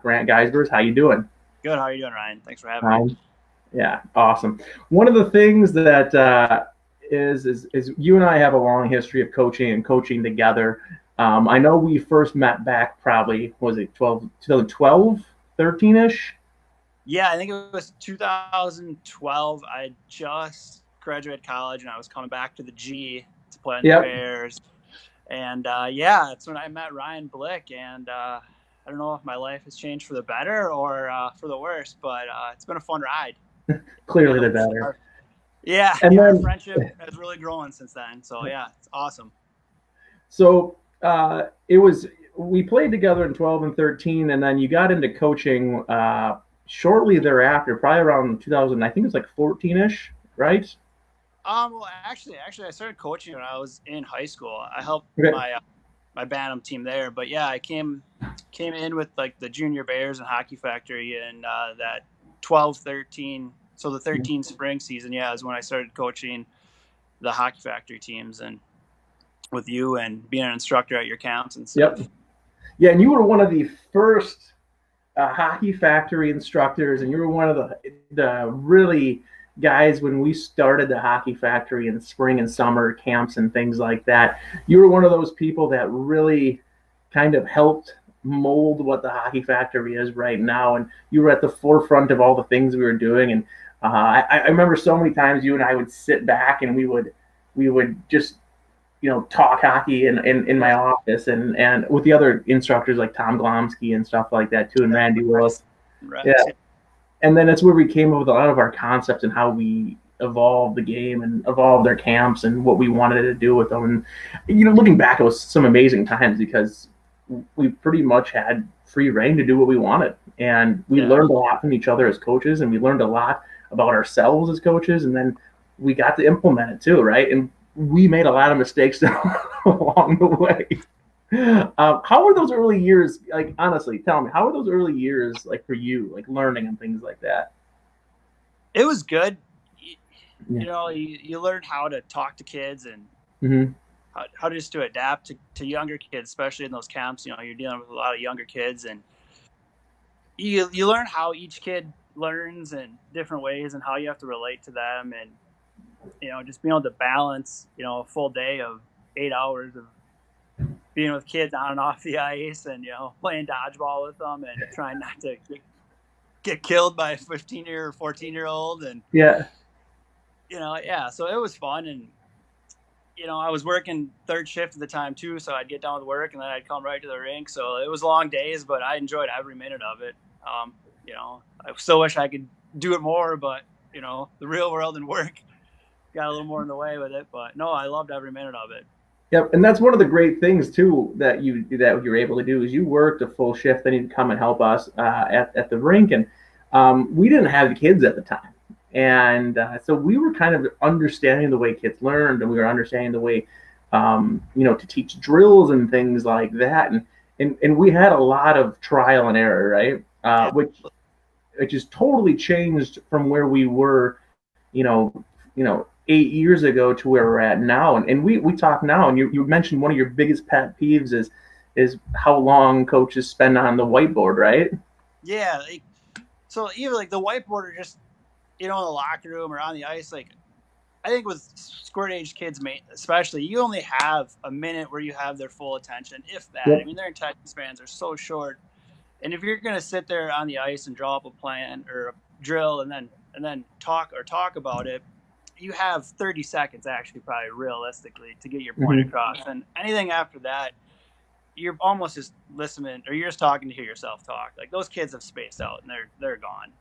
Grant Gysbers. How you doing? Good. How are you doing, Ryan? Thanks for having me. Yeah, awesome. One of the things that is you and I have a long history of coaching and coaching together. I know we first met back probably, was it 2012, 13-ish? Yeah, I think it was 2012. I just graduated college and I was coming back to the G to play on the Yep. Bears. And yeah, that's when I met Ryan Blick. And I don't know if my life has changed for the better or for the worse, but it's been a fun ride. Clearly Yeah, the better. And our then, friendship has really grown since then. So yeah, it's awesome. so it was, we played together in 12 and 13, and then you got into coaching shortly thereafter, probably around 2000, I think it was like 14-ish, right? Well, actually, I started coaching when I was in high school. I helped Okay. my Bantam team there. But yeah, I came in with like the junior Bears and Hockey Factory in that 12-13. So the 13 spring season, yeah, is when I started coaching the Hockey Factory teams and with you and being an instructor at your camps and Yep. stuff. Yeah, and you were one of the first hockey factory instructors, and you were one of the really guys when we started the hockey factory in spring and summer camps and things like that. You were one of those people that really kind of helped mold what the hockey factory is right now, and you were at the forefront of all the things we were doing. And I remember so many times you and I would sit back and we would just talk hockey in my office and with the other instructors like Tom Glomsky and stuff like that too, and Randy Willis. Yeah. Rex. And then it's where we came up with a lot of our concepts and how we evolved the game and evolved our camps and what we wanted to do with them. And, looking back, it was some amazing times because we pretty much had free reign to do what we wanted. And we learned a lot from each other as coaches, and we learned a lot about ourselves as coaches. And then we got to implement it too, right? And we made a lot of mistakes along the way. How were those early years? Like, honestly, tell me, how were those early years like for you, like learning and things like that? It was good. Yeah. You learn how to talk to kids and Mm-hmm. how just to adapt to younger kids, especially in those camps. You're dealing with a lot of younger kids, and you learn how each kid learns in different ways and how you have to relate to them, and just being able to balance a full day of 8 hours of being with kids on and off the ice, and playing dodgeball with them and trying not to get killed by a 15-year or 14-year-old. And Yeah. yeah, so it was fun. And I was working third shift at the time too, so I'd get done with work and then I'd come right to the rink. So it was long days, but I enjoyed every minute of it. I still wish I could do it more, but the real world and work got a little more in the way with it. But no, I loved every minute of it. Yep, and that's one of the great things too that you're able to do is you worked a full shift, then you'd come and help us at the rink, and we didn't have kids at the time, and so we were kind of understanding the way kids learned, and we were understanding the way to teach drills and things like that, and we had a lot of trial and error, right? Which is totally changed from where we were, you know, 8 years ago to where we're at now. And we talk now, and you mentioned one of your biggest pet peeves is how long coaches spend on the whiteboard, right? Yeah. So even like the whiteboard or just, in the locker room or on the ice, like I think with squirt age kids, especially, you only have a minute where you have their full attention, if that. I Yep. mean, their attention spans are so short. And if you're going to sit there on the ice and draw up a plan or a drill and then talk about it, you have 30 seconds actually, probably realistically, to get your point Mm-hmm. across. And anything after that, you're almost just listening, or you're just talking to hear yourself talk. Like those kids have spaced out and they're gone.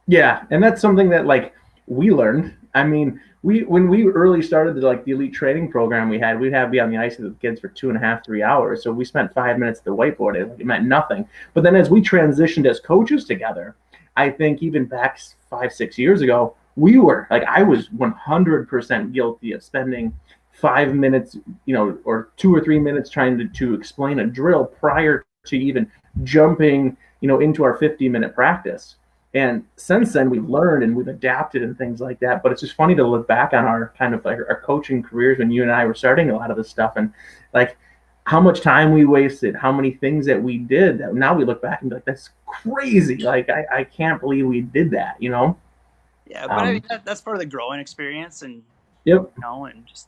Yeah, and that's something that like we learned. I mean, we when we early started the elite training program we had, we'd have be on the ice with the kids for 2.5, 3 hours. So we spent 5 minutes at the whiteboard. It meant nothing. But then as we transitioned as coaches together, I think even back 5, 6 years ago, we were like I was 100% guilty of spending 5 minutes, or 2 or 3 minutes trying to explain a drill prior to even jumping, into our 50-minute practice. And since then, we've learned and we've adapted and things like that. But it's just funny to look back on our kind of like our coaching careers when you and I were starting a lot of this stuff, and like how much time we wasted, how many things that we did that now we look back and be like, that's crazy. Like, I can't believe we did that, you know? Yeah, but I mean Um, that's part of the growing experience, and yep. and just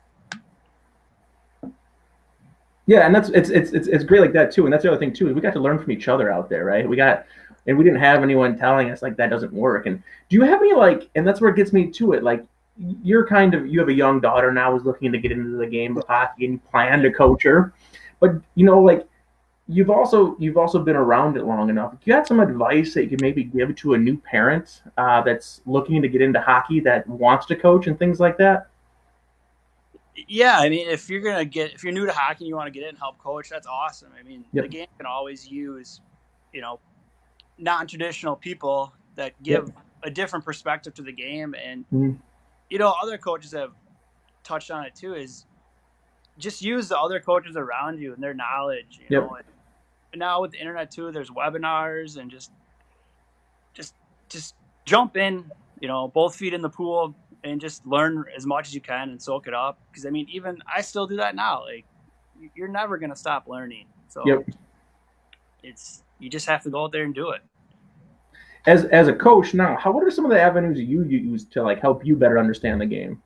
Yeah, and it's great like that too. And that's the other thing too, is we got to learn from each other out there, right? And we didn't have anyone telling us like that doesn't work. And do you have any like, and that's where it gets me to it, like you have a young daughter now who's looking to get into the game of hockey and you plan to coach her. But like you've also been around it long enough. Do you have some advice that you could maybe give to a new parent that's looking to get into hockey that wants to coach and things like that? yeah. I mean, if you're new to hockey and you want to get in and help coach, that's awesome. I mean, the Yep. game can always use you know non-traditional people that Yep. give a different perspective to the game, and Mm-hmm. other coaches have touched on it too. Is just use the other coaches around you and their knowledge. Yep. And now with the internet too, there's webinars and just just jump in, both feet in the pool and just learn as much as you can and soak it up. Because I mean, even I still do that now. Like you're never gonna stop learning. So Yep. you just have to go out there and do it. As a coach now, what are some of the avenues you use to like help you better understand the game?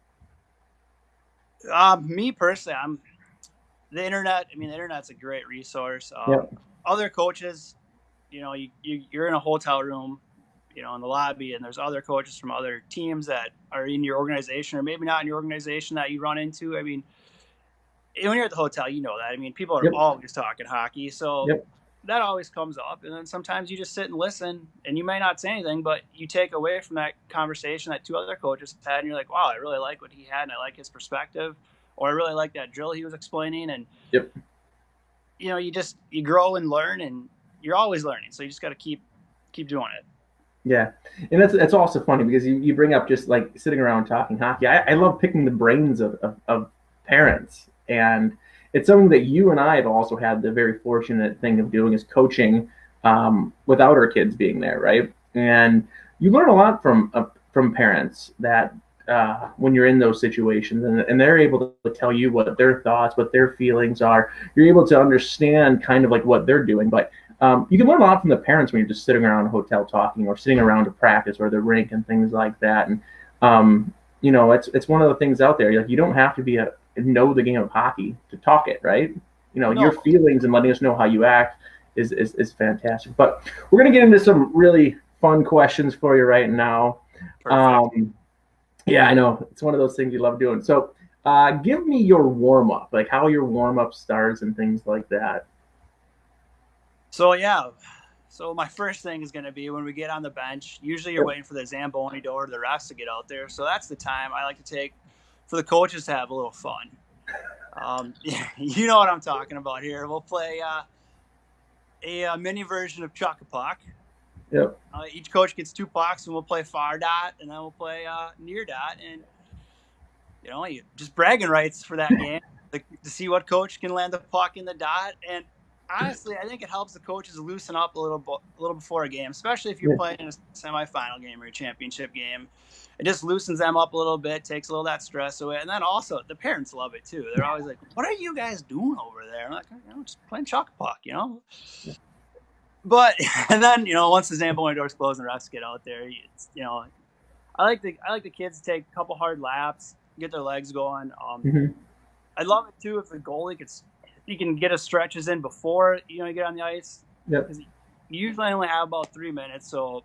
Me personally, I'm the internet. I mean, the internet's a great resource. Yep. Other coaches, you're in a hotel room, in the lobby, and there's other coaches from other teams that are in your organization or maybe not in your organization that you run into. I mean, when you're at the hotel, you know that. I mean, people are Yep. always talking hockey, so Yep. that always comes up. And then sometimes you just sit and listen, and you may not say anything, but you take away from that conversation that two other coaches had, and you're like, wow, I really like what he had, and I like his perspective, or I really like that drill he was explaining. And Yep. you grow and learn, and you're always learning. So you just got to keep doing it. Yeah, and that's also funny because you bring up just like sitting around talking hockey. I love picking the brains of parents, and it's something that you and I have also had the very fortunate thing of doing is coaching without our kids being there, right? And you learn a lot from parents that when you're in those situations, and they're able to tell you what their thoughts, what their feelings are. You're able to understand kind of like what they're doing, but you can learn a lot from the parents when you're just sitting around a hotel talking or sitting around a practice or the rink and things like that. And it's one of the things out there. Like you don't have to know the game of hockey to talk it, right? Your No, feelings and letting us know how you act is fantastic. But we're gonna get into some really fun questions for you right now. perfect. Yeah, I know it's one of those things you love doing. So, give me your warm up, like how your warm up starts and things like that. So yeah. So my first thing is going to be when we get on the bench. Usually you're Yep. waiting for the Zamboni door, the refs to get out there. So that's the time I like to take for the coaches to have a little fun. You know what I'm talking about here. We'll play a mini version of Chuck a Puck. Yep. Each coach gets 2 pucks, and we'll play far dot, and then we'll play near dot, and you just bragging rights for that game to see what coach can land the puck in the dot. And honestly, I think it helps the coaches loosen up a little before a game, especially if you're Yeah. playing in a semifinal game or a championship game. It just loosens them up a little bit, takes a little of that stress away, and then also the parents love it too. They're always like, "What are you guys doing over there?" I'm like, just playing chalk puck. But and then once the Zamboni doors close and the refs get out there, I like the kids to take a couple hard laps, get their legs going. Hmm. I'd love it too if the goalie he can get his stretches in before you get on the ice, Yep. because you usually only have about 3 minutes. So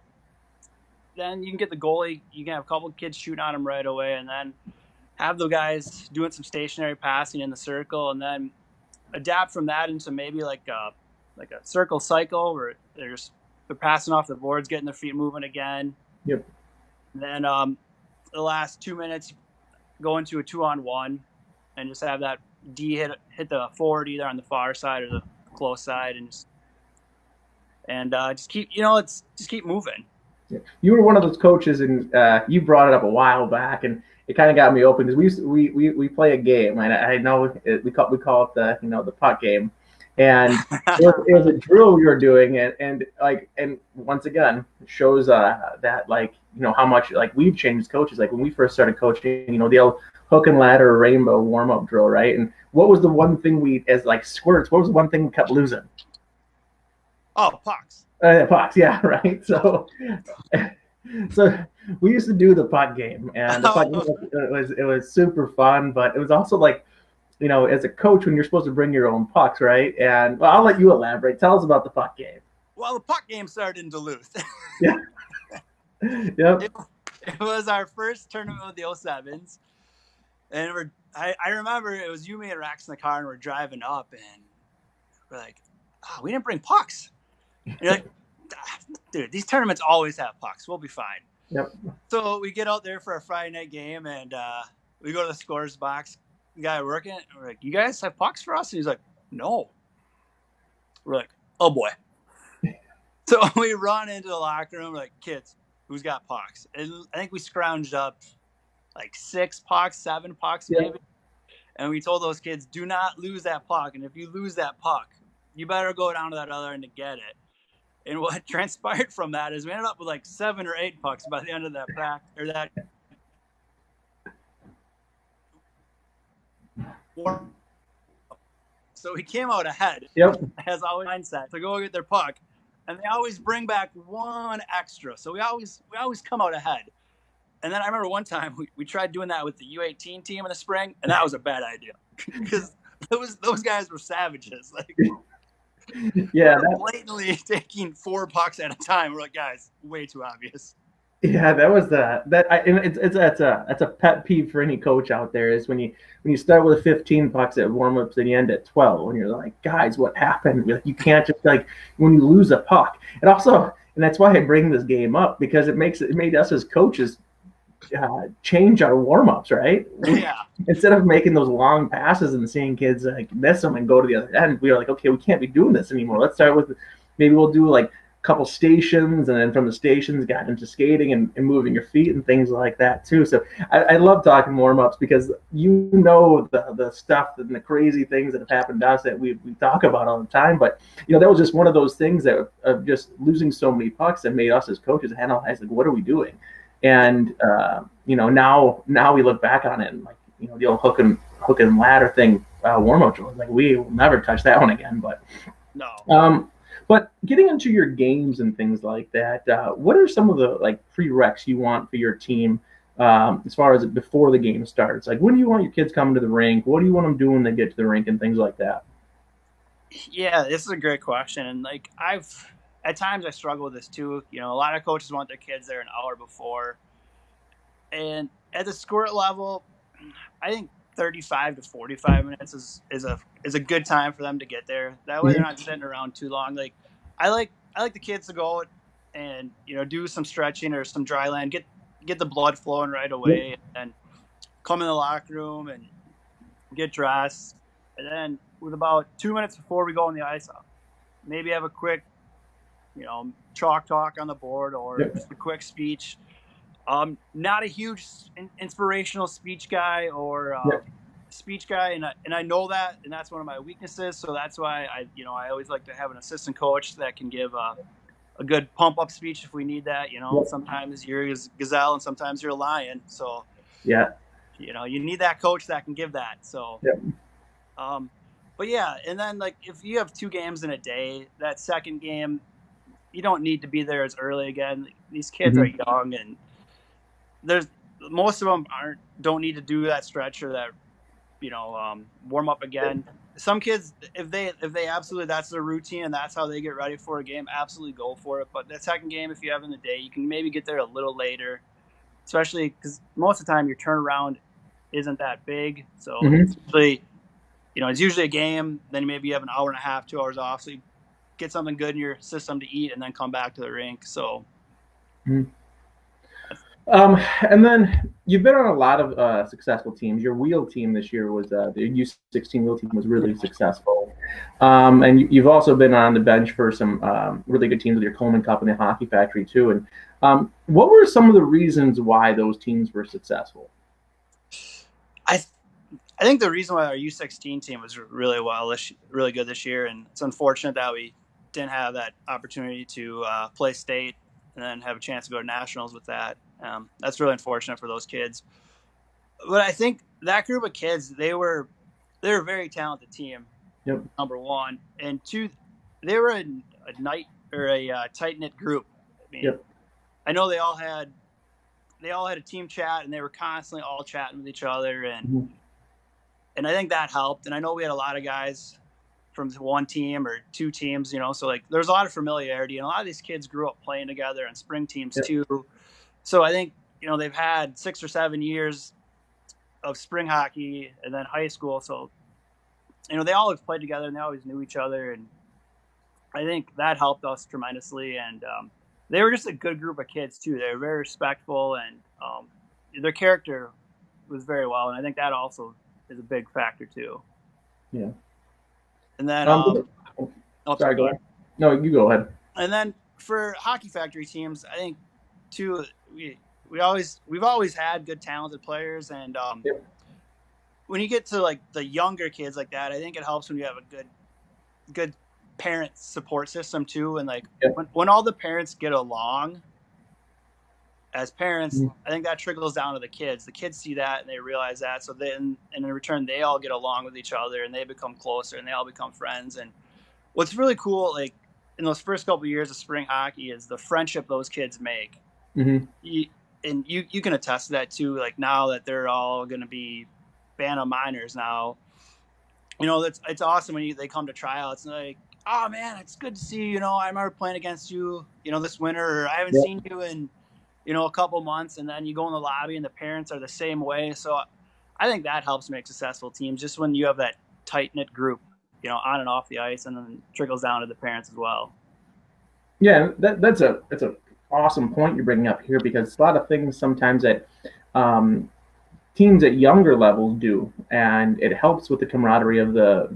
then you can get the goalie. You can have a couple of kids shooting on him right away, and then have the guys doing some stationary passing in the circle, and then adapt from that into maybe like a circle cycle where they're passing off the boards, getting their feet moving again. Yep. And then the last 2 minutes, go into a 2-on-1 and just have that D hit the forward either on the far side or the close side, and just keep just keep moving. You were one of those coaches, and you brought it up a while back, and it kind of got me open because we play a game, and I know we call it the the puck game, And it was a drill we were doing, and once again shows that like how much like we've changed coaches. Like when we first started coaching, the old hook and ladder rainbow warm up drill, right? And what was the one thing we as like squirts? What was the one thing we kept losing? Oh, pucks. Pucks, yeah, right. So we used to do the puck game, and the puck game it was super fun, but it was also like as a coach when you're supposed to bring your own pucks, right? And well, I'll let you elaborate. Tell us about the puck game. Well, the puck game started in Duluth. Yeah. Yep. It was our first tournament with the 07s. And I remember it was you, me, and Rex in the car, and we're driving up, and we're like, we didn't bring pucks. And you're like, dude, these tournaments always have pucks. We'll be fine. Yep. So we get out there for a Friday night game, and we go to the scores box. The guy working, and we're like, you guys have pucks for us? And he's like, no. We're like, oh boy. So we run into the locker room, like, kids, who's got pucks? And I think we scrounged up like 6 pucks, 7 pucks maybe. Yep. And we told those kids, do not lose that puck. And if you lose that puck, you better go down to that other end to get it. And what transpired from that is we ended up with like 7 or 8 pucks by the end of that practice, or that. So we came out ahead. Yep. As always, mindset to go get their puck, and they always bring back 1 extra. So we always come out ahead. And then I remember one time we tried doing that with the U18 team in the spring, and that was a bad idea because those guys were savages. Like, yeah, blatantly taking 4 pucks at a time. We're like, guys, way too obvious. Yeah, that was that's a pet peeve for any coach out there is when you start with 15 pucks at warm-ups and you end at 12, and you're like, guys, what happened? You can't just like when you lose a puck. And that's why I bring this game up, because it made us as coaches change our warm-ups, right? Yeah. Instead of making those long passes and seeing kids like miss them and go to the other end, we were like, okay, we can't be doing this anymore. Let's start with maybe we'll do like a couple stations, and then from the stations got into skating and moving your feet and things like that too. So I love talking warm-ups because the stuff and the crazy things that have happened to us that we talk about all the time. But that was just one of those things that of just losing so many pucks that made us as coaches analyze like, what are we doing? And now we look back on it and like the old hook and ladder thing, warm-up drill, like we will never touch that one again. But no. But getting into your games and things like that, what are some of the like prereqs you want for your team as far as before the game starts? Like, when do you want your kids coming to the rink? What do you want them doing when they get to the rink and things like that? Yeah, this is a great question, and like at times I struggle with this too. A lot of coaches want their kids there an hour before. And at the squirt level, I think 35 to 45 minutes is a good time for them to get there. That way they're not sitting around too long. Like I like the kids to go and do some stretching or some dry land, get the blood flowing right away, and come in the locker room and get dressed. And then with about 2 minutes before we go on the ice, maybe have a quick chalk talk on the board or just a quick speech. Not a huge inspirational speech guy or speech guy, and I know that, and that's one of my weaknesses. So that's why I always like to have an assistant coach that can give a good pump up speech if we need that. Sometimes you're a gazelle and sometimes you're a lion. So you need that coach that can give that. So but yeah, and then like if you have 2 games in a day, that second game, you don't need to be there as early again. These kids are young, and most of them don't need to do that stretch or that warm up again. Some kids, if they absolutely, that's their routine and that's how they get ready for a game, absolutely go for it. But that second game, if you have in the day, you can maybe get there a little later, especially because most of the time your turnaround isn't that big. So it's usually a game. Then maybe you have an hour and a half, 2 hours off, so you get something good in your system to eat and then come back to the rink. So and then you've been on a lot of successful teams. Your wheel team this year was the U16 wheel team was really successful, and you've also been on the bench for some really good teams with your Coleman Cup and the Hockey Factory too. And what were some of the reasons why those teams were successful? I I think the reason why our U16 team was really good this year, and it's unfortunate that we didn't have that opportunity to play state and then have a chance to go to nationals with that. That's really unfortunate for those kids. But I think that group of kids, they were a very talented team. Yep. Number one, and two, they were a tight knit group. I mean, Yep. I know they all had a team chat, and they were constantly all chatting with each other, Mm-hmm. and I think that helped. And I know we had a lot of guys from one team or two teams, so like there's a lot of familiarity, and a lot of these kids grew up playing together on spring teams Yep. too. So I think they've had 6 or 7 years of spring hockey and then high school, so they always played together and they always knew each other, and I think that helped us tremendously. And they were just a good group of kids too. They were very respectful, and their character was very well, and I think that also is a big factor too. Yeah. And then, Um, oh, Sorry, sorry, go go ahead. ahead. No, you go ahead. And then for hockey factory teams, I think too, we've always had good talented players, and Yep. when you get to like the younger kids like that, I think it helps when you have a good parent support system too, and like Yep. when all the parents get along as parents, Mhm. I think that trickles down to the kids. The kids see that and they realize that, so then and in return they all get along with each other and they become closer and they all become friends. And what's really cool, like in those first couple of years of spring hockey, is the friendship those kids make. Mhm. You can attest to that too. Like now that they're all going to be Bantam minors now, it's awesome when they come to tryouts and like, oh man, it's good to see you. I remember playing against you, this winter. Or I haven't Yep. seen you in a couple months, and then you go in the lobby and the parents are the same way. So I think that helps make successful teams, just when you have that tight knit group, on and off the ice, and then trickles down to the parents as well. Yeah, that's a awesome point you're bringing up here because a lot of things sometimes that um, teams at younger levels do, and it helps with the camaraderie of the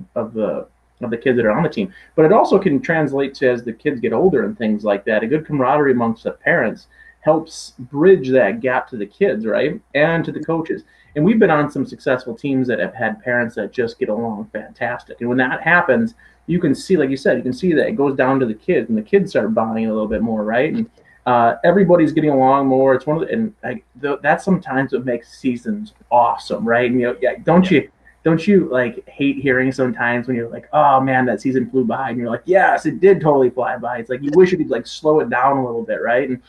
kids that are on the team. But it also can translate to as the kids get older and things like that. A good camaraderie amongst the parents helps bridge that gap to the kids, right, and to the coaches. And we've been on some successful teams that have had parents that just get along fantastic. And when that happens, you can see, like you said, you can see that it goes down to the kids, and the kids start bonding a little bit more, right? And everybody's getting along more. It's one of the, and that's sometimes what makes seasons awesome, right? And yeah, don't you like hate hearing sometimes when you're like, oh man, that season flew by, and you're like, yes, it did totally fly by. It's like you wish you could like slow it down a little bit, right? And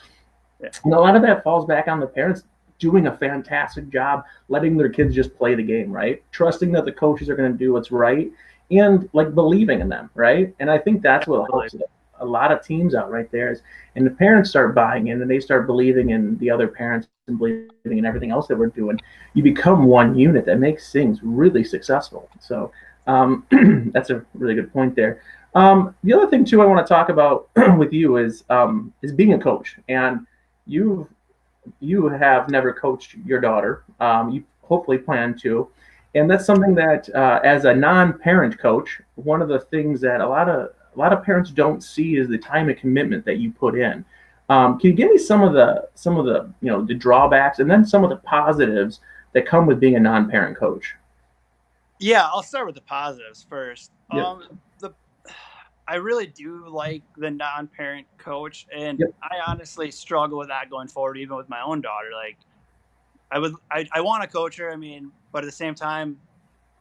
a lot of that falls back on the parents doing a fantastic job letting their kids just play the game, right? Trusting that the coaches are going to do what's right and like believing in them, right? And I think that's what helps a lot of teams out right there is, and the parents start buying in and they start believing in the other parents and believing in everything else that we're doing. You become one unit that makes things really successful. So that's a really good point there. The other thing too I want to talk about with you is being a coach, and you you have never coached your daughter. You hopefully plan to, and that's something that as a non-parent coach, one of the things that a lot of parents don't see is the time and commitment that you put in. Can you give me some of the the drawbacks and then some of the positives that come with being a non-parent coach? Yeah, I'll start with the positives first. Yep. The I really do like the non-parent coach, and Yep. I honestly struggle with that going forward, even with my own daughter. Like, I want to coach her. I mean, but at the same time,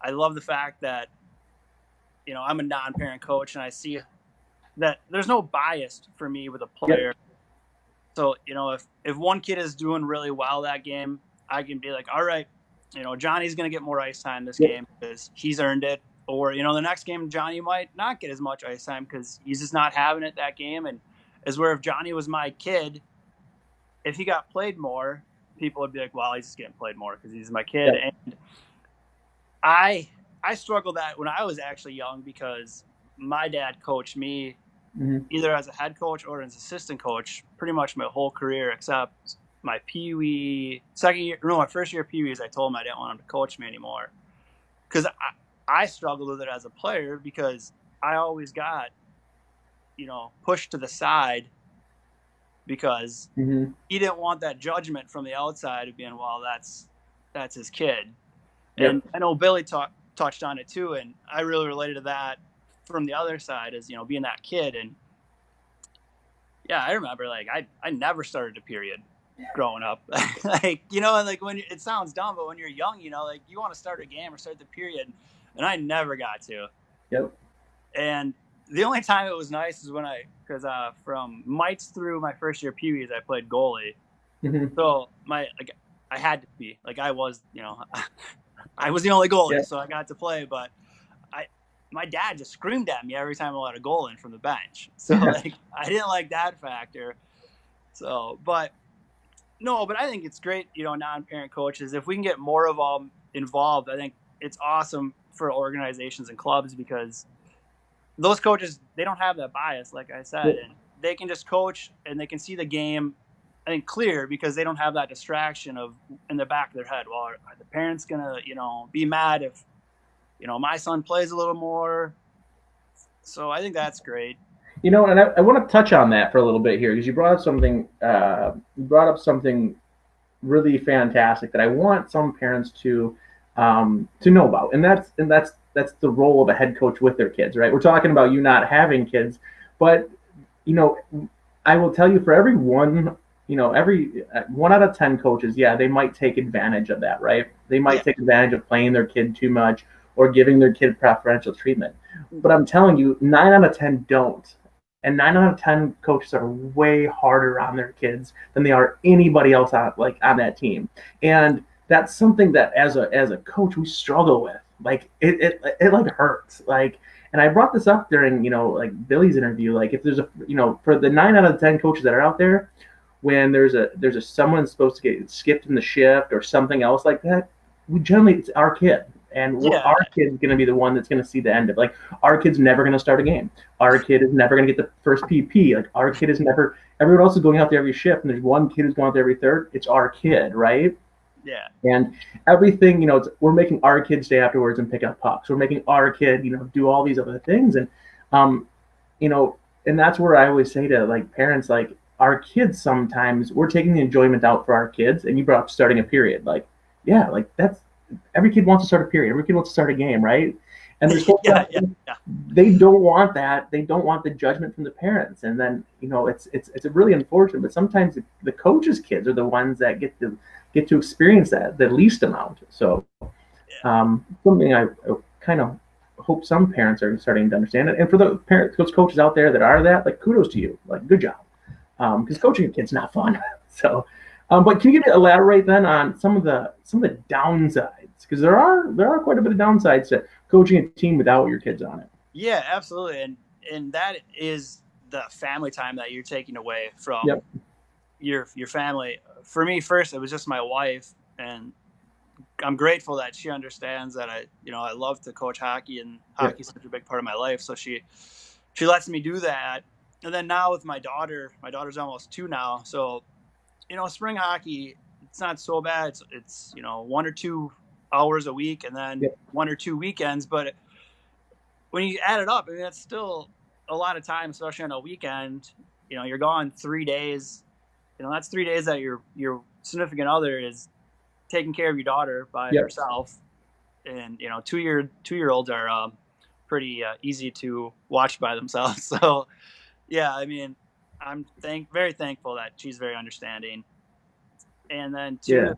I love the fact that I'm a non-parent coach, and I see that there's no bias for me with a Yep. player. So if one kid is doing really well that game, I can be like, all right, Johnny's going to get more ice time this Yep. game because he's earned it. Or the next game Johnny might not get as much ice time because he's just not having it that game. And as where if Johnny was my kid, if he got played more, people would be like, well, he's just getting played more because he's my kid. Yep. And I struggled that when I was actually young because my dad coached me Mm-hmm. either as a head coach or as assistant coach pretty much my whole career except my Pee Wee second year. No, my first year of Pee Wees, I told him I didn't want him to coach me anymore because I struggled with it as a player because I always got pushed to the side because Mm-hmm. he didn't want that judgment from the outside of being, well, that's his kid. And Yep. I know Billy touched on it too, and I really related to that from the other side, as being that kid. And yeah, I remember like I never started a period growing up. Like, and like when it sounds dumb, but when you're young, like you want to start a game or start the period, and I never got to. Yep. And the only time it was nice is because from mites through my first year Pee Wees, I played goalie. Hmm. So I had to be like I was, I was the only goalie, Yep. so I got to play. But I, my dad just screamed at me every time I let a goal in from the bench. So like I didn't like that factor. So, but no, but I think it's great, non-parent coaches. If we can get more of them involved, I think it's awesome for organizations and clubs because those coaches, they don't have that bias, like I said, Yep. and they can just coach and they can see the game, I think, clear because they don't have that distraction of in the back of their head. Well, are the parents gonna, be mad if, my son plays a little more? So I think that's great. And I want to touch on that for a little bit here because you brought up something. You brought up something really fantastic that I want some parents to know about, and that's the role of a head coach with their kids, right? We're talking about you not having kids, but you know, I will tell you for every one, every 1 out of 10 coaches, yeah, they might take advantage of that, right? They Yeah. might take advantage of playing their kid too much or giving their kid preferential treatment. But I'm telling you, 9 out of 10 don't. And 9 out of 10 coaches are way harder on their kids than they are anybody else on that team. And that's something that as a coach we struggle with. Like it like hurts. Like, and I brought this up during like Billy's interview. Like if there's a for the 9 out of 10 coaches that are out there, when there's a someone supposed to get skipped in the shift or something else like that, we generally it's our kid. And Yeah. our kid's going to be the one that's going to see the end of it. Like our kid's never going to start a game. Our kid is never going to get the first PP. Like our kid is never. Everyone else is going out there every shift, and there's one kid who's going out there every third. It's our kid, right? Yeah. And everything, we're making our kid stay afterwards and pick up pucks. We're making our kid, do all these other things, and um, you know, and that's where I always say to like parents, like our kids sometimes we're taking the enjoyment out for our kids. And you brought up starting a period, like yeah, like that's every kid wants to start a period. Every kid wants to start a game, right? And there's folks Yeah. out Yeah. there, Yeah. they don't want that. They don't want the judgment from the parents. And then it's really unfortunate. But sometimes the coaches' kids are the ones that get to experience that the least amount. So something I kind of hope some parents are starting to understand it. And for the parents, those coaches out there that are that, like kudos to you, like good job, because coaching a kid's not fun. So, but can you elaborate then on some of the downsides? Because there are quite a bit of downsides to coaching a team without your kids on it. Yeah, absolutely. And that is the family time that you're taking away from Yep. your family. For me, first, it was just my wife, and I'm grateful that she understands that I love to coach hockey, and Yep. hockey is such a big part of my life. So she lets me do that. And then now with my daughter's almost 2 now. So, spring hockey, it's not so bad. It's 1 or 2 hours a week and then Yep. 1 or 2 weekends. But when you add it up, I mean, that's still a lot of time, especially on a weekend. You're gone 3 days. That's 3 days that your significant other is taking care of your daughter by Yep. herself. And 2-year olds are pretty easy to watch by themselves. So yeah, I mean, I'm very thankful that she's very understanding. And then two, Yeah.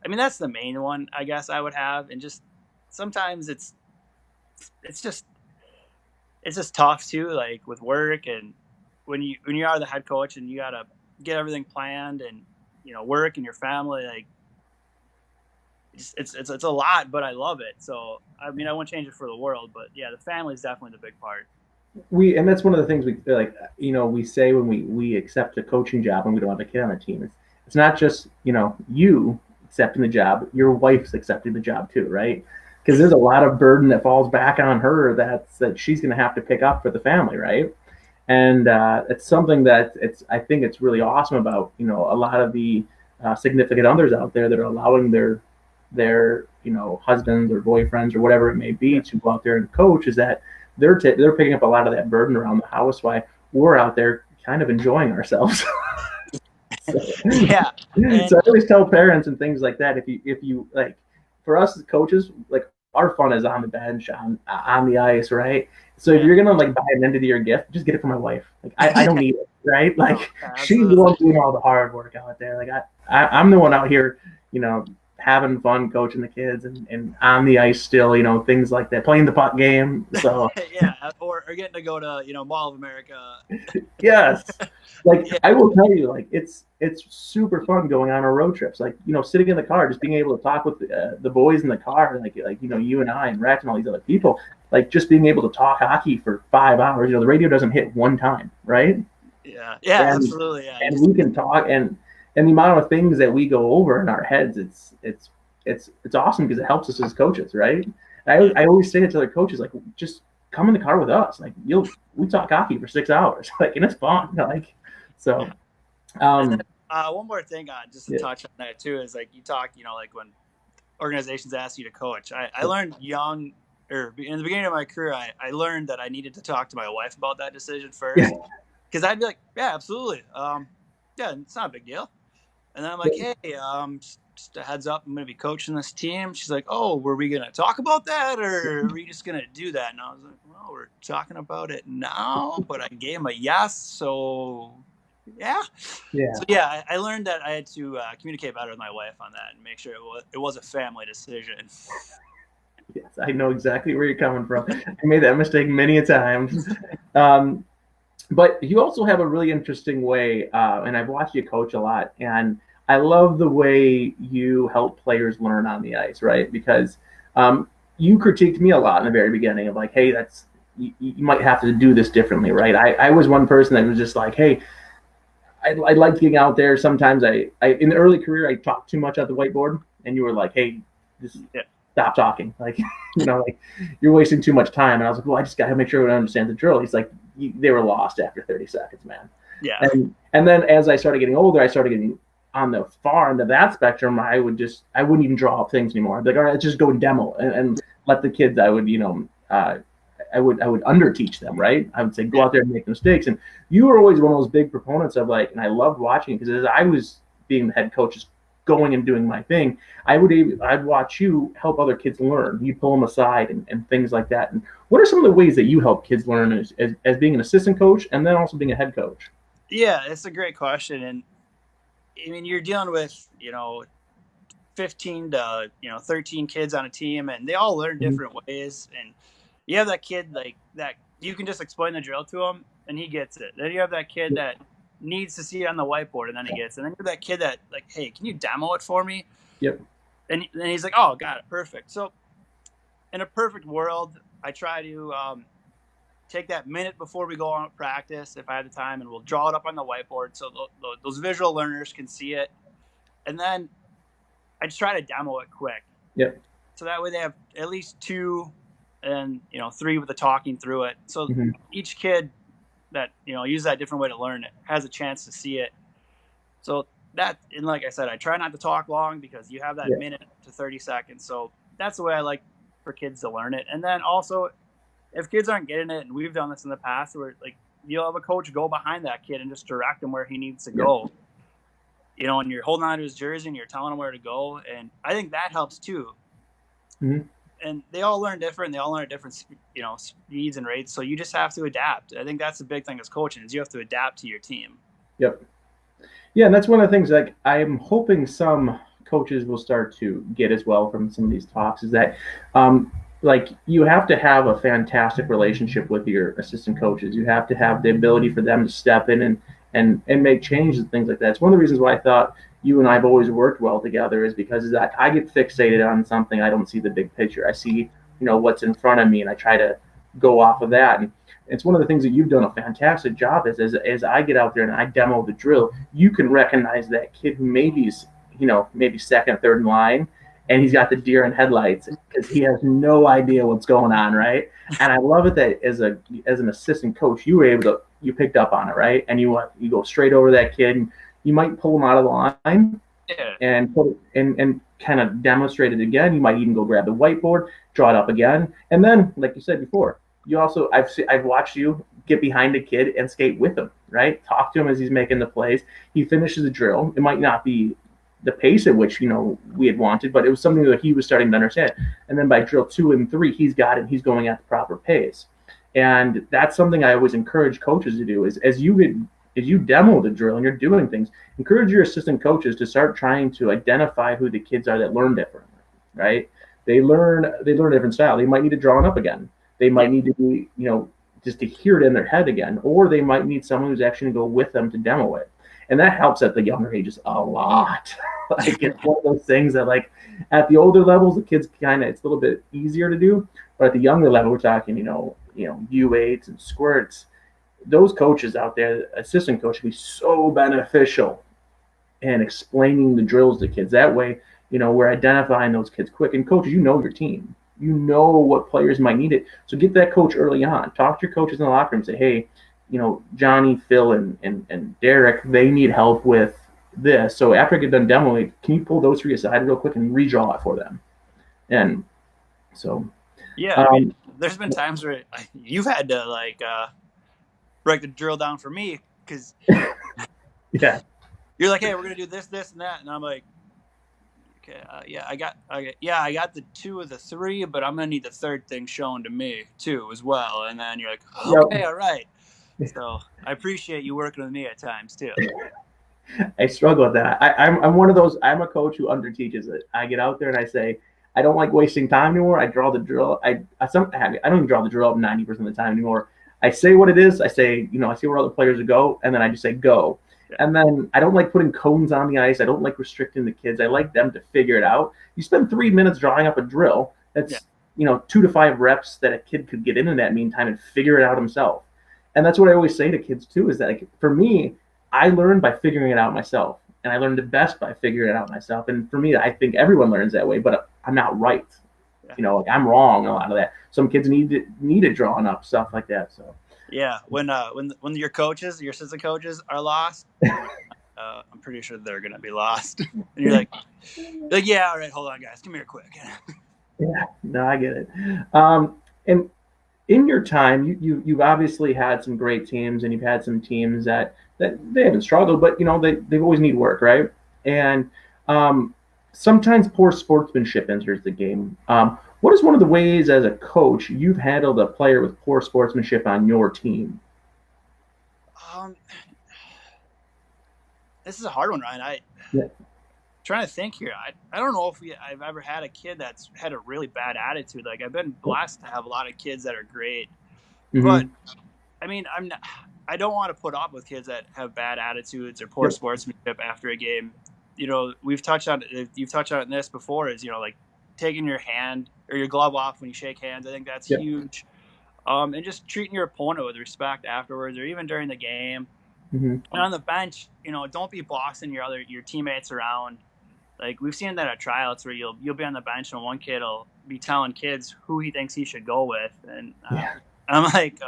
I mean, that's the main one I guess I would have. And just sometimes it's just it's just tough too, like with work and when you are the head coach and you gotta get everything planned and work and your family, like it's a lot, but I love it. So I mean, I wouldn't change it for the world, but yeah, the family is definitely the big part. And that's one of the things we like. We say when we accept a coaching job and we don't have a kid on the team. It's not just you accepting the job. Your wife's accepting the job too, right? Because there's a lot of burden that falls back on her that she's going to have to pick up for the family, right? And it's something that I think it's really awesome about a lot of the significant others out there that are allowing their husbands or boyfriends or whatever it may be to go out there and coach is that they're picking up a lot of that burden around the house while we're out there kind of enjoying ourselves. So, Yeah, so and I always tell parents and things like that if you like for us as coaches, like our fun is on the bench, on the ice, right? So if Yeah. you're gonna like buy an end of the year gift, just get it for my wife. Like I don't need it, right? No, Like she's the absolutely. one doing all the hard work out there. Like I'm the one out here, you know, having fun coaching the kids and on the ice still, you know, things like that, playing the puck game. So Yeah, or getting to go to Mall of America. yes, like Yeah, I will tell you, like it's super fun going on our road trips. Like you know, sitting in the car, just being able to talk with the boys in the car, like you know, you and I and Rex and all these other people, like just being able to talk hockey for 5 hours. You know, the radio doesn't hit one time, right? yeah, And absolutely. Yeah, and we can talk and the amount of things that we go over in our heads, it's awesome because it helps us as coaches, right? yeah, I always say it to other coaches, like just come in the car with us, like we talk hockey for 6 hours, like and it's fun, like so. yeah. And then Um, one more thing, just to yeah, touch on that too, is like you talk, like when organizations ask you to coach. I learned young, or in the beginning of my career, I learned that I needed to talk to my wife about that decision yeah, first, because I'd be like, yeah, absolutely, yeah, it's not a big deal. And then I'm like, hey, just a heads up, I'm going to be coaching this team. She's like, oh, were we going to talk about that, or are we just going to do that? And I was like, well, we're talking about it now, but I gave him a yes, so yeah. yeah. So yeah, I learned that I had to communicate better with my wife on that and make sure it was a family decision. Yes, I know exactly where you're coming from. I made that mistake many a times. Um, but you also have a really interesting way, and I've watched you coach a lot, and I love the way you help players learn on the ice, right? Because you critiqued me a lot in the very beginning of like, hey, that's you might have to do this differently, right? I was one person that was just like, hey, I like getting out there. Sometimes I in the early career I talked too much at the whiteboard, and you were like, hey, just Yeah, stop talking, like like you're wasting too much time. And I was like, well, I just got to make sure everyone understands the drill. He's like, they were lost after 30 seconds, man. yeah, And then as I started getting older, I started getting on the far end of that spectrum. I wouldn't even draw up things anymore. I'd be like, all right, let's just go and demo and let the kids. I would underteach them, right? I would say go yeah, out there and make mistakes. And you were always one of those big proponents of like, and I loved watching it because as I was being the head coach, just going and doing my thing, I'd watch you help other kids learn. You pull them aside and things like that. And what are some of the ways that you help kids learn as being an assistant coach and then also being a head coach? yeah. It's a great question, and I mean, you're dealing with 15 to 13 kids on a team, and they all learn Mhm. different ways. And you have that kid like that you can just explain the drill to him and he gets it. Then you have that kid that needs to see it on the whiteboard and then he gets it. And then you have that kid that like, hey, can you demo it for me? Yep. And then he's like, oh, got it, perfect. So in a perfect world, I try to take that minute before we go on practice if I have the time, and we'll draw it up on the whiteboard so those visual learners can see it. And then I just try to demo it quick. Yep. So that way they have at least two and three with the talking through it. So Mm-hmm. each kid that uses that different way to learn it has a chance to see it. So that, and like I said, I try not to talk long because you have that Yeah. minute to 30 seconds. So that's the way I like for kids to learn it. And then also, if kids aren't getting it, and we've done this in the past, where like you'll have a coach go behind that kid and just direct him where he needs to Yep. go. And you're holding on to his jersey and you're telling him where to go, and I think that helps too. Mm-hmm. And they all learn different. They all learn at different, speeds and rates. So you just have to adapt. I think that's the big thing as coaching is you have to adapt to your team. Yep. Yeah, and that's one of the things like I'm hoping some coaches will start to get as well from some of these talks is that like you have to have a fantastic relationship with your assistant coaches. You have to have the ability for them to step in and make changes and things like that. It's one of the reasons why I thought you and I have always worked well together is because is that I get fixated on something. I don't see the big picture. I see, what's in front of me and I try to go off of that. And it's one of the things that you've done a fantastic job is as I get out there and I demo the drill, you can recognize that kid who maybe second, third in line, and he's got the deer in headlights because he has no idea what's going on, right? And I love it that as an assistant coach, you picked up on it, right? And you go straight over that kid, and you might pull him out of the line Yeah. and put it and kind of demonstrate it again. You might even go grab the whiteboard, draw it up again, and then, like you said before, I've watched you get behind a kid and skate with him, right? Talk to him as he's making the plays. He finishes the drill. It might not be the pace at which we had wanted, but it was something that he was starting to understand. And then by drill 2 and 3, he's got it. He's going at the proper pace, and that's something I always encourage coaches to do. Is as you demo the drill and you're doing things, encourage your assistant coaches to start trying to identify who the kids are that learn differently. Right? They learn a different style. They might need to draw it up again. They might need to be just to hear it in their head again, or they might need someone who's actually going to go with them to demo it. And that helps at the younger ages a lot. Like it's one of those things that like at the older levels, the kids it's a little bit easier to do. But at the younger level, we're talking, U8s and squirts. Those coaches out there, assistant coach, can be so beneficial in explaining the drills to kids. That way, we're identifying those kids quick. And coaches, your team. You know what players might need it. So get that coach early on. Talk to your coaches in the locker room. Say, hey, Johnny, Phil, and Derek, they need help with this. So after I get done demoing, can you pull those three aside real quick and redraw it for them? And so. Yeah, I mean, there's been times where you've had to break the drill down for me because yeah, you're like, hey, we're gonna do this, this, and that, and I'm like, okay, I got the 2 of the 3, but I'm gonna need the third thing shown to me too as well. And then you're like, okay, all right. So I appreciate you working with me at times too. I struggle with that. I'm one of those. I'm a coach who underteaches it. I get out there and I say, I don't like wasting time anymore. I draw the drill. I don't even draw the drill up 90% of the time anymore. I say what it is. I say, I see where other players go, and then I just say go. Yeah. And then I don't like putting cones on the ice. I don't like restricting the kids. I like them to figure it out. You spend 3 minutes drawing up a drill. That's 2 to 5 reps that a kid could get in that meantime and figure it out himself. And that's what I always say to kids too, is that like, for me, I learned by figuring it out myself. And I learned the best by figuring it out myself. And for me, I think everyone learns that way, but I'm not right. Yeah. I'm wrong a lot of that. Some kids need it drawn up, stuff like that. So yeah, when your coaches, your assistant coaches are lost, I'm pretty sure they're gonna be lost. And you're like, yeah, all right, hold on, guys, come here quick. Yeah, no, I get it. And in your time, you've obviously had some great teams, and you've had some teams that they haven't struggled, but they always need work, right? And sometimes poor sportsmanship enters the game. What is one of the ways as a coach you've handled a player with poor sportsmanship on your team? This is a hard one, Ryan. Trying to think here. I don't know if I've ever had a kid that's had a really bad attitude. Like I've been blessed to have a lot of kids that are great, but I mean, I don't want to put up with kids that have bad attitudes or poor sportsmanship after a game. You've touched on this before. Is like taking your hand or your glove off when you shake hands. I think that's huge. And just treating your opponent with respect afterwards, or even during the game. And on the bench, don't be bossing your teammates around. Like we've seen that at tryouts where you'll be on the bench and one kid will be telling kids who he thinks he should go with, and I'm like,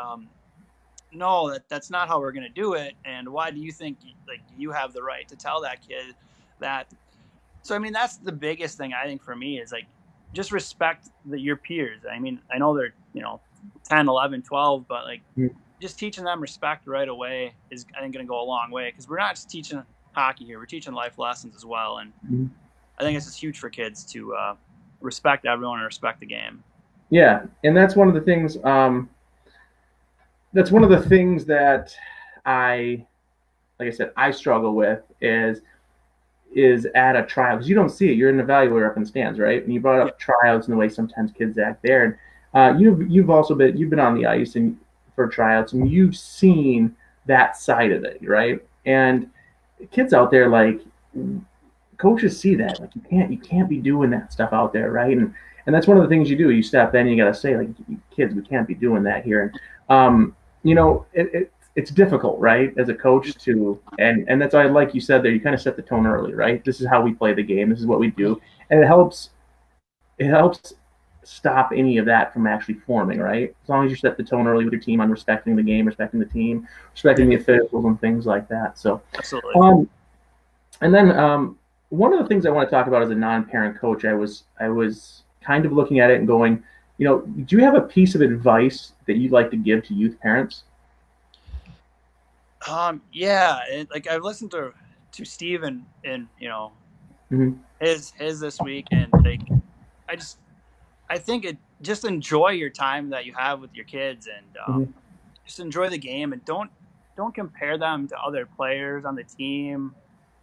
no, that's not how we're gonna do it. And why do you think you have the right to tell that kid that? So I mean, that's the biggest thing I think for me is just respect your peers. I mean, I know they're 10, 11, 12, but just teaching them respect right away is I think going to go a long way, because we're not just teaching hockey here, we're teaching life lessons as well. And I think it's just huge for kids to respect everyone and respect the game. Yeah, and that's one of the things. That's one of the things that like I said, I struggle with is at a trial, because you don't see it. You're an evaluator up in the stands, right? And you brought up tryouts and the way sometimes kids act there. And you've been on the ice and for tryouts, and you've seen that side of it, right? And kids out there, coaches see that, you can't be doing that stuff out there, right? And that's one of the things you do. You step in and you got to say, kids, we can't be doing that here. And it's difficult, right, as a coach to, and that's why, like you said there, you kind of set the tone early, right? This is how we play the game. This is what we do, and it helps stop any of that from actually forming, right? As long as you set the tone early with your team on respecting the game, respecting the team, respecting the officials and things like that. So absolutely. And then one of the things I want to talk about as a non-parent coach, I was kind of looking at it and going, do you have a piece of advice that you'd like to give to youth parents? Yeah, I've listened to Steve and Hmm. his this week, and like I just I think it just enjoy your time that you have with your kids, and Hmm. just enjoy the game, and don't compare them to other players on the team,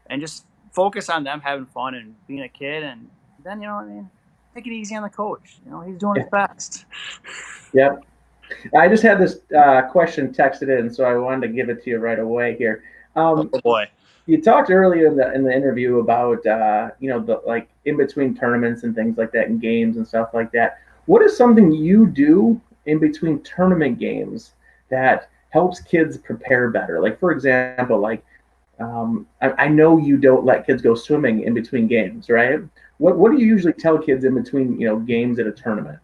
and just focus on them having fun and being a kid, and then you know what I mean. Take it easy on the coach. You know he's doing his Yeah. best. Yep. I just had this question texted in, so I wanted to give it to you right away here. Oh Um, boy. you talked earlier in the interview about the like in between tournaments and things like that and games and stuff like that. What is something you do in between tournament games that helps kids prepare better? Like for example, like I know you don't let kids go swimming in between games, right? What do you usually tell kids in between games at a tournament?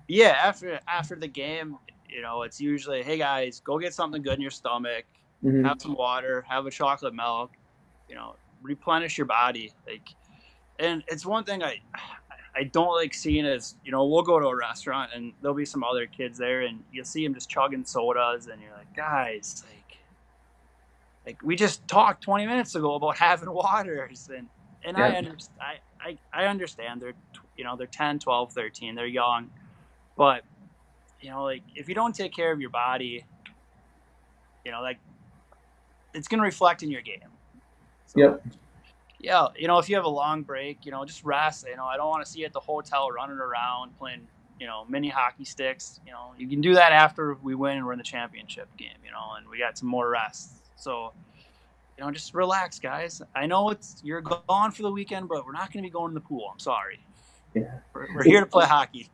Yeah, after the game, you know, it's usually, hey guys, go get something good in your stomach, have Hmm. some water, have a chocolate milk, you know, replenish your body. Like, and it's one thing I don't like seeing is, you know, we'll go to a restaurant and there'll be some other kids there, and you'll see them just chugging sodas, and you're like, guys, like we just talked 20 minutes ago about having waters, and Yeah. I understand they're, you know, they're 10, 12, 13, they're young, but you know, like if you don't take care of your body, you know, like it's going to reflect in your game. So Yep. yeah, you know, if you have a long break, you know, just rest. You know, I don't want to see you at the hotel running around playing, you know, mini hockey sticks. You know, you can do that after we win and we're in the championship game, you know, and we got some more rest. So, you know, just relax, guys. I know you're gone for the weekend, but we're not going to be going to the pool. I'm sorry. Yeah. We're here to play hockey.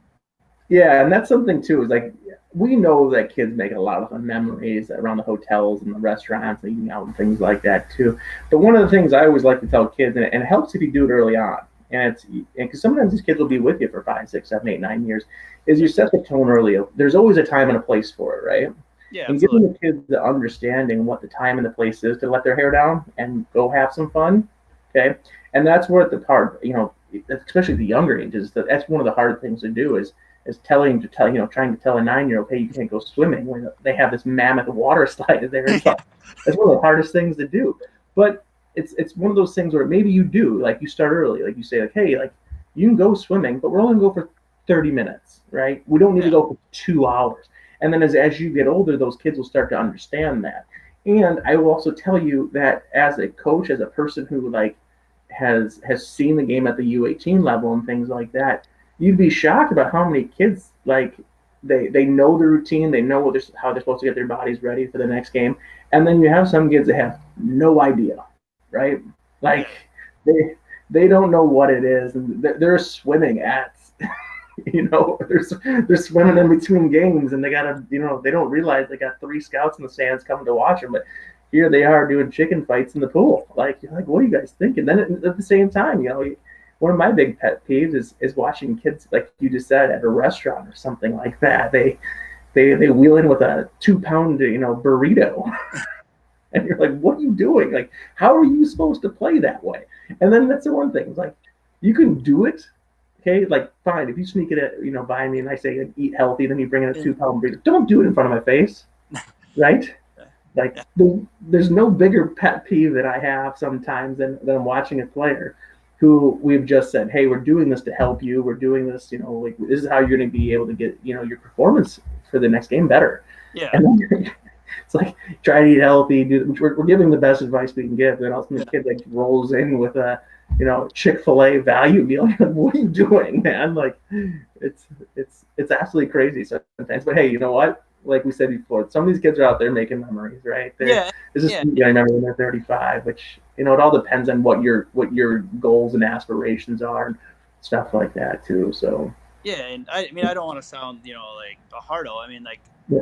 Yeah, and that's something too. Is like we know that kids make a lot of fun memories around the hotels and the restaurants, and eating out and things like that too. But one of the things I always like to tell kids, and it helps if you do it early on, and it's because sometimes these kids will be with you for 5, 6, 7, 8, 9 years, is you Yeah. set the tone early. There's always a time and a place for it, right? Yeah, And giving absolutely. the kids the understanding what the time and the place is to let their hair down and go have some fun. Okay, and that's what the hard, especially the younger ages. That's one of the hard things to do is trying to tell a 9-year old, hey, you can't go swimming when they have this mammoth water slide there. It's like Yeah. that's one of the hardest things to do. But it's one of those things where maybe you do, like you start early, like you say, like, hey, like you can go swimming, but we're only going to go for 30 minutes, right? We don't need to Yeah. go for 2 hours. And then as you get older, those kids will start to understand that. And I will also tell you that as a coach, as a person who like has seen the game at the U18 level and things like that, you'd be shocked about how many kids like they know the routine, they know how they're supposed to get their bodies ready for the next game, and then you have some kids that have no idea, right? Like Yeah. they they don't know what it is, and they're swimming at they're swimming in between games, and they gotta they don't realize they got 3 scouts in the stands coming to watch them, but here they are doing chicken fights in the pool. Like you're like, what are you guys thinking? Then at the same time, one of my big pet peeves is watching kids, like you just said, at a restaurant or something like that. They wheel in with a 2 pound burrito, and you're like, what are you doing? Like, how are you supposed to play that way? And then that's the one thing. It's like you can do it, okay? Like, fine, if you sneak it at by me and I say eat healthy, then you bring in a Yeah. 2 pound burrito. Don't do it in front of my face, right? Like Yeah. there's no bigger pet peeve that I have sometimes than watching a player who we've just said, hey, we're doing this to help you. We're doing this, like this is how you're going to be able to get, your performance for the next game better. Yeah. And then it's like try to eat healthy. We're giving the best advice we can give. And also the Yeah. kid like rolls in with a, Chick-fil-A value meal. Like, what are you doing, man? Like, it's it's absolutely crazy sometimes. But hey, you know what? Like we said before, some of these kids are out there making memories, right? Yeah. It's just Yeah. you gotta remember when they're 35, which it all depends on what your goals and aspirations are, and stuff like that too. So Yeah, and I mean, I don't want to sound, you know, like a hardo. I mean, like yeah,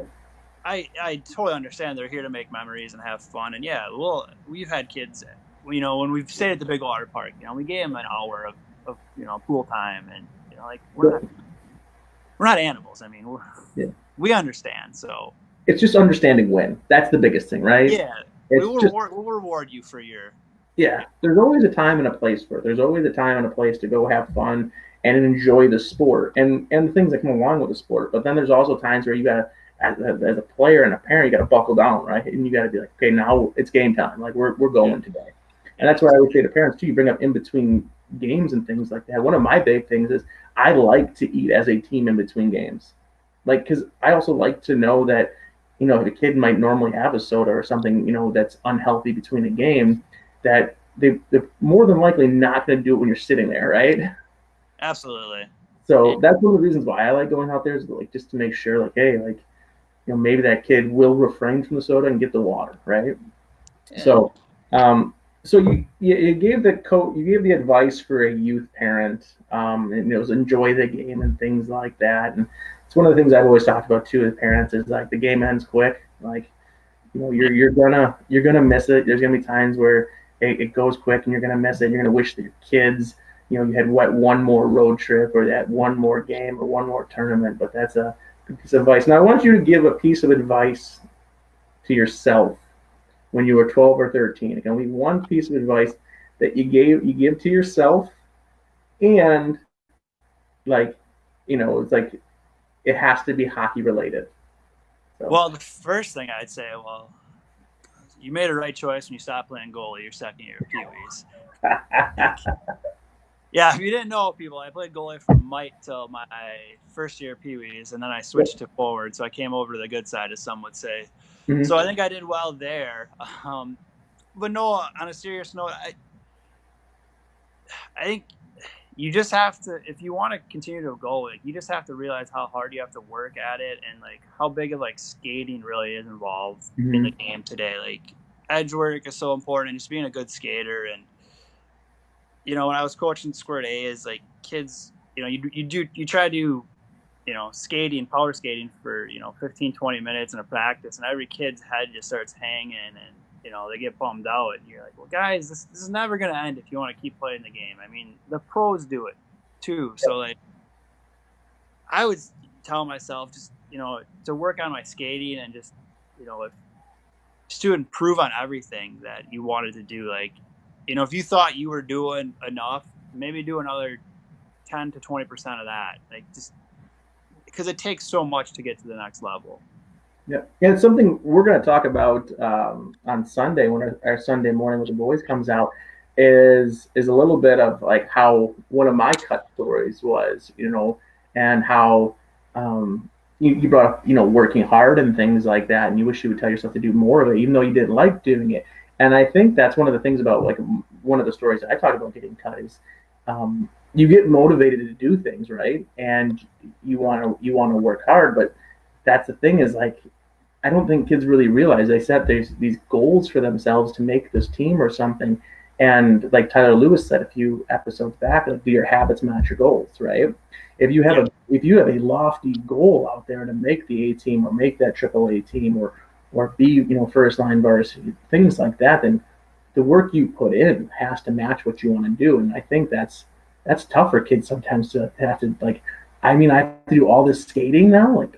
I totally understand they're here to make memories and have fun. And yeah, well, we've had kids, you know, when we've stayed at the big water park, you know, we gave them an hour of you know pool time, and you know, like we're not animals. I mean, yeah. we understand. So It's just understanding when. That's the biggest thing, right? yeah, It's just we'll reward you for your yeah. There's always a time and a place for it. There's always a time and a place to go have fun and enjoy the sport and the things that come along with the sport. But then there's also times where you gotta as a player and a parent, you got to buckle down, right? And you got to be like, okay, now it's game time. Like we're yeah going today, and yeah that's why I would say to parents too. You bring up in between games and things like that, one of my big things is I like to eat as a team in between games. Like, because I also like to know that, if a kid might normally have a soda or something, that's unhealthy between a game, that they're more than likely not going to do it when you're sitting there, right? Absolutely. So that's one of the reasons why I like going out there, is like just to make sure, like, hey, like, maybe that kid will refrain from the soda and get the water, right? Yeah. So, so you gave the advice for a youth parent, and it was enjoy the game and things like that. And it's one of the things I've always talked about too as parents is like the game ends quick. Like, you're gonna miss it. There's gonna be times where it goes quick and you're gonna miss it. You're gonna wish that your kids, you had one more road trip or that one more game or one more tournament. But that's a good piece of advice. Now I want you to give a piece of advice to yourself when you were 12 or 13. It can be one piece of advice that you give to yourself, and like, it's like it has to be hockey related. So. Well, the first thing I'd say, you made a right choice when you stopped playing goalie your second year of Pee Wees. Yeah, if you didn't know, people, I played goalie from Mite till my first year of Pee Wees, and then I switched to forward, so I came over to the good side, as some would say. Mm-hmm. So I think I did well there. But no, on a serious note, I think you just have to, if you want to continue to go, like, you just have to realize how hard you have to work at it, and like how big of like skating really is involved in the game today. Like, edge work is so important, and just being a good skater. And when I was coaching Squirt A, is like kids, you try to do, skating, power skating for 15, 20 minutes in a practice, and every kid's head just starts hanging, and they get bummed out, and you're like, well, guys, this is never going to end if you want to keep playing the game. I mean, the pros do it too. So like, I would tell myself just, to work on my skating, and just, just to improve on everything that you wanted to do. Like, if you thought you were doing enough, maybe do another 10 to 20% of that. Like, just because it takes so much to get to the next level. Yeah, and it's something we're going to talk about on Sunday when our Sunday morning with the boys comes out. Is a little bit of like how one of my cut stories was, and how you brought up, working hard and things like that, and you wish you would tell yourself to do more of it, even though you didn't like doing it. And I think that's one of the things about, like, one of the stories I talk about getting cut is you get motivated to do things, right? And you want to work hard, but that's the thing is, like, I don't think kids really realize they set these goals for themselves to make this team or something. And like Tyler Lewis said a few episodes back, like, do your habits match your goals, right? If you have a lofty goal out there to make the A team or make that AAA team or be, first line varsity, things like that, then the work you put in has to match what you want to do. And I think that's tough for kids sometimes to have to, like, I have to do all this skating now. Like,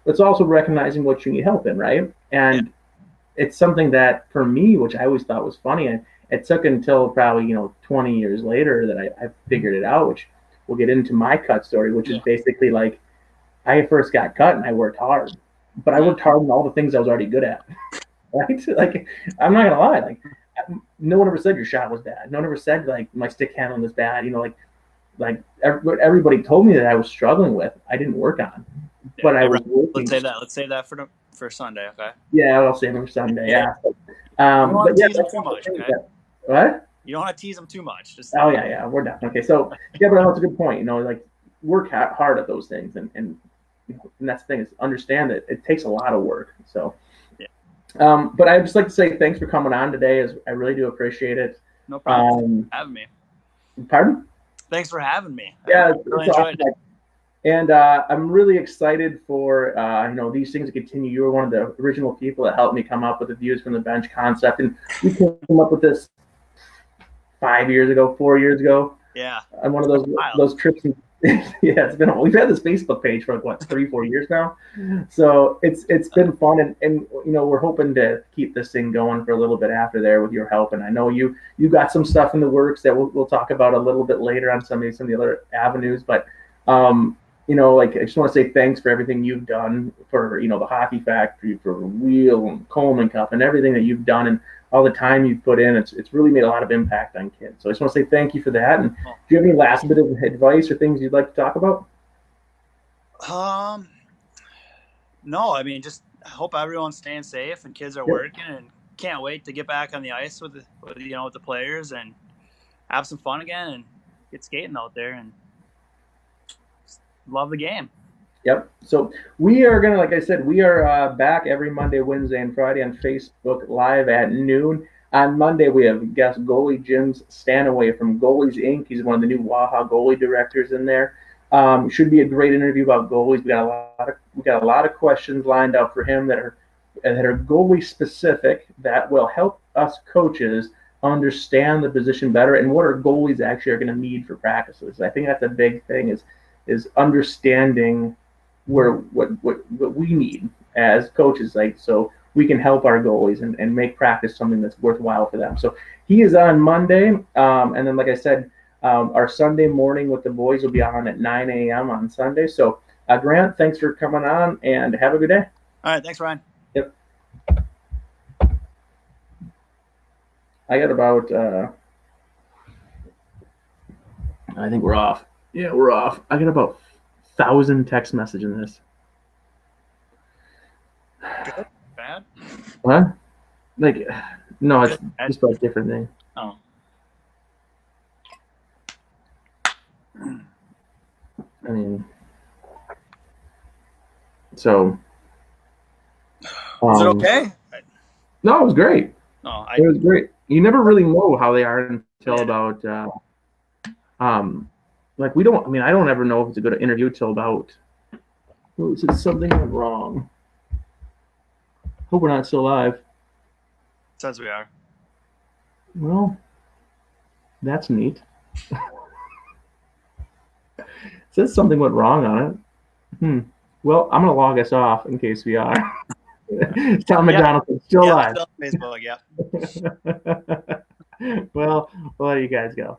it's also recognizing what you need help in, right? And it's something that for me, which I always thought was funny, and it took until probably 20 years later that I figured it out, which we'll get into my cut story, which is basically like I first got cut and I worked hard, but I worked hard in all the things I was already good at, right? Like, I'm not gonna lie, like, no one ever said your shot was bad. No one ever said like my stick handling was bad. Like what everybody told me that I was struggling with, I didn't work on. But I was working. Let's say that for Sunday, okay? Yeah, I'll save it for Sunday. Yeah. You don't want to tease them too much, okay? What? You don't want to tease them too much. Just we're done. Okay, so but that's a good point. Like, work hard at those things, and that's the thing is understand that it takes a lot of work. So, but I'd just like to say thanks for coming on today. I really do appreciate it. No problem. For having me. Pardon? Thanks for having me. Yeah, I really enjoyed it. And I'm really excited for these things to continue. You were one of the original people that helped me come up with the views from the bench concept, and we came up with this 4 years ago. Yeah. On one of those trips. Yeah, we've had this Facebook page for 3-4 years now. So it's been fun, and we're hoping to keep this thing going for a little bit after there with your help. And I know you got some stuff in the works that we'll talk about a little bit later on some of the other avenues, but like, I just want to say thanks for everything you've done for, the Hockey Factory, for Wheel and Coleman Cup, and everything that you've done. And all the time you put in. It's really made a lot of impact on kids. So I just want to say thank you for that. And do Well, you have any last bit of advice or things you'd like to talk about? um, no, I mean, just hope everyone's staying safe and kids are Yep. working, and can't wait to get back on the ice with the players and have some fun again and get skating out there and love the game. Yep. So we are gonna, like I said, we are back every Monday, Wednesday, and Friday on Facebook Live at noon. On Monday, we have guest goalie Jim Stanaway from Goalies Inc. He's one of the new Waha goalie directors in there. Should be a great interview about goalies. We got a lot of questions lined up for him that are goalie specific that will help us coaches understand the position better and what our goalies actually are going to need for practices. I think that's a big thing is understanding where what we need as coaches, like so we can help our goalies and make practice something that's worthwhile for them. So he is on Monday, and then like I said, our Sunday morning with the boys will be on at 9 a.m. on Sunday. So Grant, thanks for coming on and have a good day. All right, thanks, Ryan. Yep. I got about I think we're off. Yeah, we're off. I got about 1,000 text messages in this. Good, bad. What? Like, no, it's Good, bad. just about a different thing. Oh. I mean, so. Was it okay? No, it was great. No, It was great. You never really know how they are until Yeah. about, like we don't. I mean, I don't ever know if it's a good interview till about. Oh, it says something went wrong. Hope we're not still live. says we are. Well, that's neat. It says something went wrong on it. Well, I'm gonna log us off in case we are. Tom McDonald is still live. Still on Facebook, yeah. Well, we'll let you guys go.